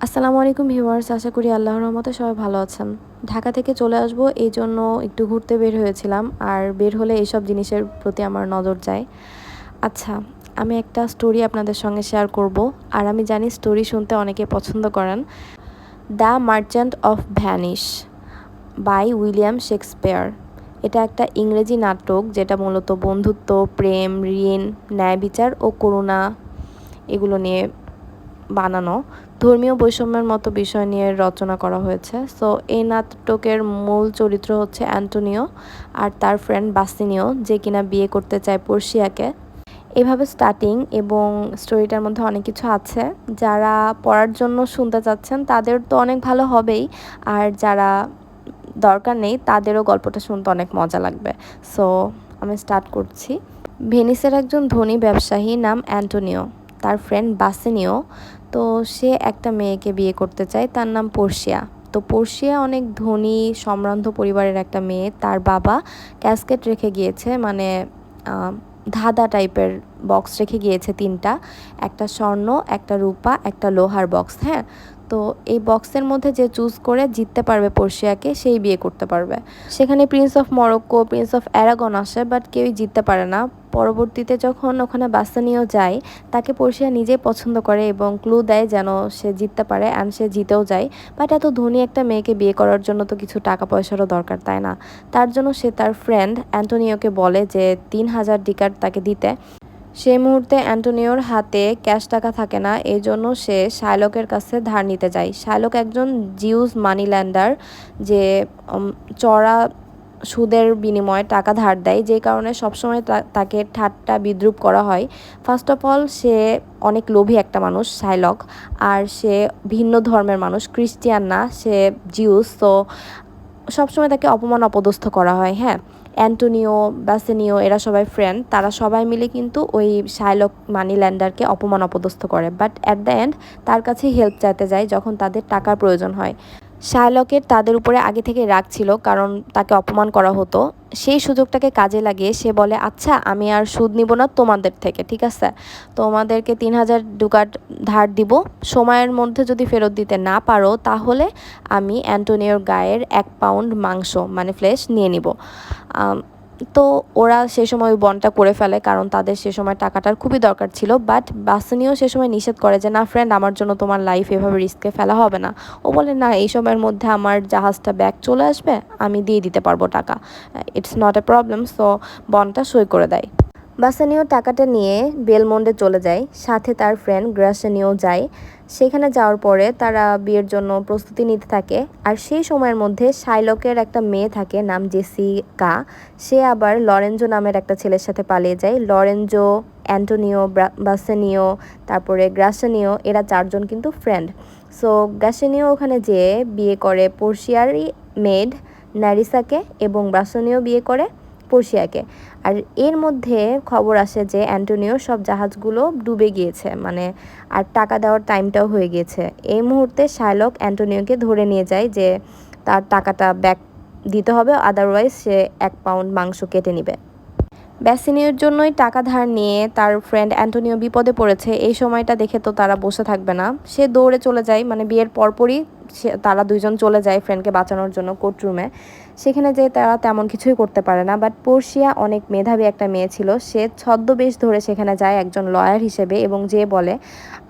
আসসালামু আলাইকুম ভিউয়ার্স, আশা করি আল্লাহর রহমতে সবাই ভালো আছেন। ঢাকা থেকে চলে আসবো এই জন্য একটু ঘুরতে বের হয়েছিলাম, আর বের হলে এইসব জিনিসের প্রতি আমার নজর যায়। আচ্ছা, আমি একটা স্টোরি আপনাদের সঙ্গে শেয়ার করব, আর আমি জানি স্টোরি শুনতে অনেকে পছন্দ করেন। The merchant of Venice by William Shakespeare. এটা একটা ইংরেজি নাটক যেটা মূলত বন্ধুত্ব, প্রেম, ঋণ, ন্যায় বিচার ও করুণা এগুলো নিয়ে বানানো। ধর্মীয় বৈষম্যের মতো বিষয় নিয়ে রচনা করা হয়েছে। সো এই নাটকের মূল চরিত্র হচ্ছে অ্যান্টোনিও আর তার ফ্রেন্ড বাসিনিও, যে কিনা বিয়ে করতে চায় পর্শিয়াকে। এভাবে স্টার্টিং, এবং স্টোরিটার মধ্যে অনেক কিছু আছে। যারা পড়ার জন্য শুনতে চাচ্ছেন তাদের তো অনেক ভালো হবেই, আর যারা দরকার নেই তাদেরও গল্পটা শুনতে অনেক মজা লাগবে। সো আমি স্টার্ট করছি। ভেনিসের একজন ধনী ব্যবসায়ী নাম অ্যান্টোনিও, তার ফ্রেন্ড বাসিনিও। তো সে একটা মেয়েকে বিয়ে করতে চায়, তার নাম পর্শিয়া। তো পর্শিয়া অনেক ধনী সম্ভ্রান্ত পরিবারের একটা মেয়ে। তার বাবা ক্যাসকেট রেখে গিয়েছে, মানে ধাঁধা টাইপের বক্স রেখে গিয়েছে তিনটা, একটা স্বর্ণ, একটা রূপা, একটা লোহার বক্স। হ্যাঁ, তো এই বক্সের মধ্যে যে চুজ করে জিততে পারবে পর্শিয়াকে, সেই বিয়ে করতে পারবে। সেখানে Prince of Morocco, Prince of Aragon আসে, বাট কেউই জিততে পারে না। পরবর্তীতে যখন ওখানে বাসানিও যায়, তাকে পর্শিয়া নিজেই পছন্দ করে এবং ক্লু দেয় যেন সে জিততে পারে, অ্যান্ড সে জিতেও যায়। বাট এত ধনী একটা মেয়েকে বিয়ে করার জন্য তো কিছু টাকা পয়সারও দরকার, তাই না? তার জন্য সে তার ফ্রেন্ড অ্যান্টোনিওকে বলে যে 3,000 ডিকার তাকে দিতে। সেই মুহূর্তে অ্যান্টোনিওর হাতে ক্যাশ টাকা থাকে না, এই জন্য সে শাইলকের কাছে ধার নিতে যায়। শাইলক একজন জিউস মানি ল্যান্ডার, যে চড়া সুদের বিনিময়ে টাকা ধার দেয়, যে কারণে সবসময় তাকে ঠাট্টা বিদ্রূপ করা হয়। ফার্স্ট অফ অল, সে অনেক লোভী একটা মানুষ শাইলক, আর সে ভিন্ন ধর্মের মানুষ, ক্রিশ্চিয়ান না, সে জিউস। তো সবসময় তাকে অপমান অপদস্থ করা হয়। হ্যাঁ, অ্যান্টোনিও, বাসেনিও এরা সবাই ফ্রেন্ড, তারা সবাই মিলে কিন্তু ওই শাইলক মানি ল্যান্ডারকে অপমান অপদস্থ করে। বাট অ্যাট দ্য এন্ড তার কাছে হেল্প চাইতে যায় যখন তাদের টাকার প্রয়োজন হয়। শার্লকের তাদের উপরে আগে থেকে রাগ ছিল, কারণ তাকে অপমান করা হতো। সেই সুযোগটাকে কাজে লাগিয়ে সে বলে, আচ্ছা আমি আর সুদ নিব না তোমাদের থেকে, ঠিক আছে? তোমাদেরকে 3,000 ডুকাট ধার দিব, সময়ের মধ্যে যদি ফেরত দিতে না পারো তাহলে আমি অ্যান্টোনিওর গায়ের 1 পাউন্ড মাংস, মানে ফ্লেশ নিয়ে নিব। তো ওরা সে সময় ওই বনটা করে ফেলে, কারণ তাদের সে সময় টাকাটার খুবই দরকার ছিল। বাট বাসনিও সে সময় নিষেধ করে যে, না ফ্রেন্ড, আমার জন্য তোমার লাইফ এভাবে রিস্কে ফেলা হবে না। ও বলে, না, এই সময়ের মধ্যে আমার জাহাজটা ব্যাক চলে আসবে, আমি দিয়ে দিতে পারবো টাকা, it's not a problem. So বনটা সই করে দেয়। বাসানিও টাকাটা নিয়ে বেলমন্ডে চলে যায়, সাথে তার ফ্রেন্ড গ্রাসানিও যায়। সেখানে যাওয়ার পরে তারা বিয়ের জন্য প্রস্তুতি নিতে থাকে। আর সেই সময়ের মধ্যে শাইলকের একটা মেয়ে থাকে নাম জেসিকা, সে আবার লরেঞ্জো নামের একটা ছেলের সাথে পালিয়ে যায়। লরেঞ্জো, অ্যান্টোনিও, বাসানিও, তারপরে গ্রাসানিও, এরা 4জন কিন্তু ফ্রেন্ড। সো গ্রাসানিও ওখানে যেয়ে বিয়ে করে পর্শিয়ারই মেড ন্যারিসাকে, এবং বাসানিও বিয়ে করে পর্শিয়াকে। আর এর মধ্যে খবর আসে যে অ্যান্টোনিও সব জাহাজগুলো ডুবে গিয়েছে, মানে আর টাকা দেওয়ার টাইমটাও হয়ে গিয়েছে। এই মুহূর্তে শার্লক অ্যান্টোনিওকে ধরে নিয়ে যায় যে তার টাকাটা ব্যাক দিতে হবে, আদারওয়াইজ সে 1 পাউন্ড মাংস কেটে নেবে। ব্যাসিনিওর জন্যই টাকা ধার নিয়ে তার ফ্রেন্ড অ্যান্টোনিও বিপদে পড়েছে। এই সময়টা দেখে তো তারা বসে থাকবে না, সে দৌড়ে চলে যায়, মানে বিয়ের পরপরই তারা 2জন চলে যায় ফ্রেন্ডকে বাঁচানোর জন্য কোর্টরুমে। সেখানে যে তারা তেমন কিছুই করতে পারে না। বাট পর্শিয়া অনেক মেধাবী একটা মেয়ে ছিল, সে ছদ্মবেশ ধরে সেখানে যায় একজন লয়ার হিসেবে, এবং যে বলে,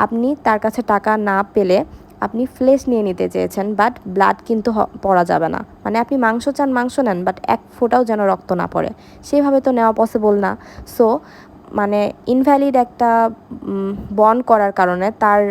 আপনি তার কাছে টাকা না পেলে আপনি ফ্লেশ নিয়ে নিতে চেয়েছেন, বাট ব্লাড কিন্তু পড়া যাবে না, মানে আপনি মাংস চান মাংস নেন, বাট এক ফোঁটাও যেন রক্ত না পড়ে। সেইভাবে তো নেওয়া পসিবল না। সো মানে ইনভ্যালিড একটা বন্ড করার কারণে তার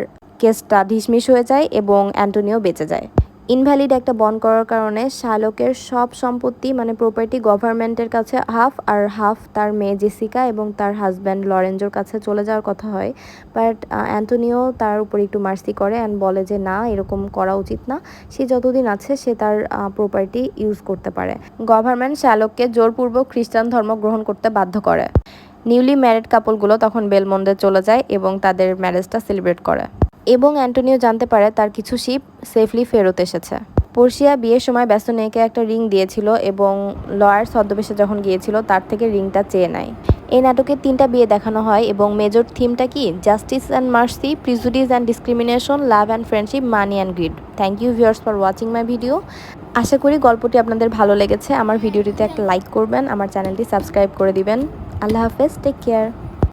কেসটা ঢিসমিস হয়ে যায় এবং অ্যান্টোনিও বেঁচে যায়। ইনভ্যালিড একটা বন্ড করার কারণে শার্লকের সব সম্পত্তি, মানে প্রপার্টি, গভর্নমেন্টের কাছে হাফ, আর হাফ তার মেয়ে জেসিকা এবং তার হাজব্যান্ড লরেঞ্জোর কাছে চলে যাওয়ার কথা হয়। বাট অ্যান্টোনিও তার উপর একটু মার্সি করে অ্যান্ড বলে যে না, এরকম করা উচিত না, সে যতদিন আছে সে তার প্রপার্টি ইউজ করতে পারে। গভর্নমেন্ট শার্লককে জোরপূর্বক খ্রিস্টান ধর্ম গ্রহণ করতে বাধ্য করে। নিউলি ম্যারিড কাপলগুলো তখন বেলমন্ডে চলে যায় এবং তাদের ম্যারেজটা সেলিব্রেট করে, এবং অ্যান্টোনিও জানতে পারে তার কিছু শিপ সেফলি ফেরত এসেছে। পর্ষিয়া বিয়ের সময় ব্যস্ত নেকে একটা রিং দিয়েছিল এবং লয়ার ছদ্মবেশে যখন গিয়েছিল তার থেকে রিংটা চেয়ে নেয়। এই নাটকে 3টা বিয়ে দেখানো হয় এবং মেজর থিমটা কি justice and mercy, prejudice and discrimination, love and friendship, money and greed. Thank you viewers for watching my video. আশা করি গল্পটি আপনাদের ভালো লেগেছে। আমার ভিডিওটিতে একটা লাইক করবেন, আমার চ্যানেলটি সাবস্ক্রাইব করে দিবেন। আল্লাহ হাফেজ, টেক কেয়ার।